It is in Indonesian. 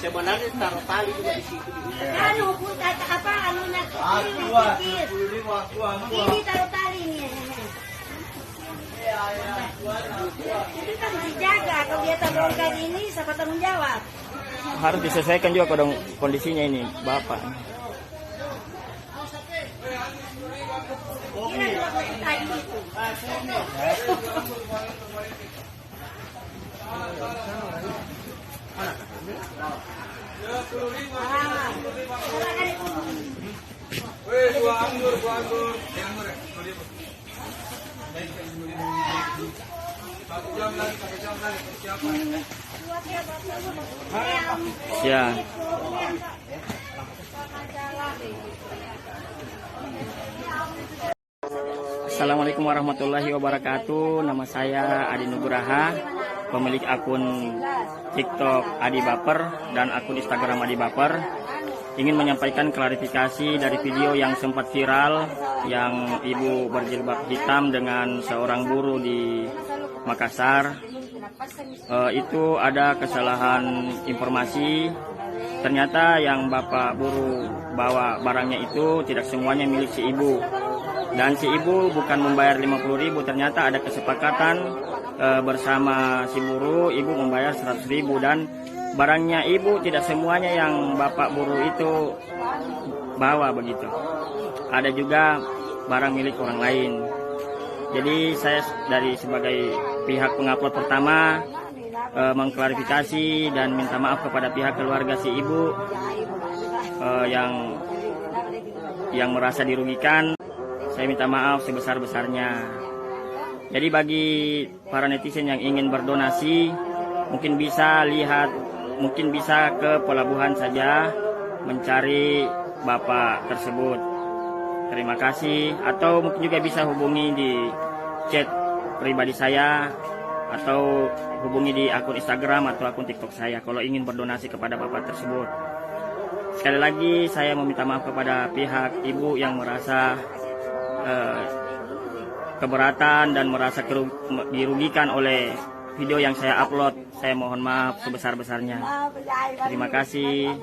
Sebenarnya taruh tali juga di situ. Anu pun kata apa anunya kecil. Ini taruh tali nih. Itu kan dijaga. Kalau dia taburkan ini, siapa tanggung jawab? Harus disesuaikan juga kondisinya ini, Bapak. Ini adalah tadi itu. Ya. Assalamualaikum warahmatullahi wabarakatuh. Nama saya Adi Nugraha, pemilik akun TikTok Adi Baper dan akun Instagram Adi Baper. Ingin menyampaikan klarifikasi dari video yang sempat viral yang ibu berjilbab hitam dengan seorang buruh di Makassar. Itu ada kesalahan informasi. Ternyata yang bapak buruh bawa barangnya itu tidak semuanya milik si ibu. Dan si ibu bukan membayar 50.000, ternyata ada kesepakatan bersama si buruh, ibu membayar 100.000 dan barangnya ibu tidak semuanya yang bapak buruh itu bawa begitu. Ada juga barang milik orang lain. Jadi saya dari sebagai pihak pengupload pertama mengklarifikasi dan minta maaf kepada pihak keluarga si ibu yang merasa dirugikan. Saya minta maaf sebesar-besarnya. Jadi bagi para netizen yang ingin berdonasi, mungkin bisa ke pelabuhan saja mencari bapak tersebut. Terima kasih. Atau mungkin juga bisa hubungi di chat pribadi saya atau hubungi di akun Instagram atau akun TikTok saya kalau ingin berdonasi kepada bapak tersebut. Sekali lagi saya meminta maaf kepada pihak ibu yang merasa keberatan dan merasa dirugikan oleh video yang saya upload. Saya mohon maaf sebesar-besarnya. Terima kasih.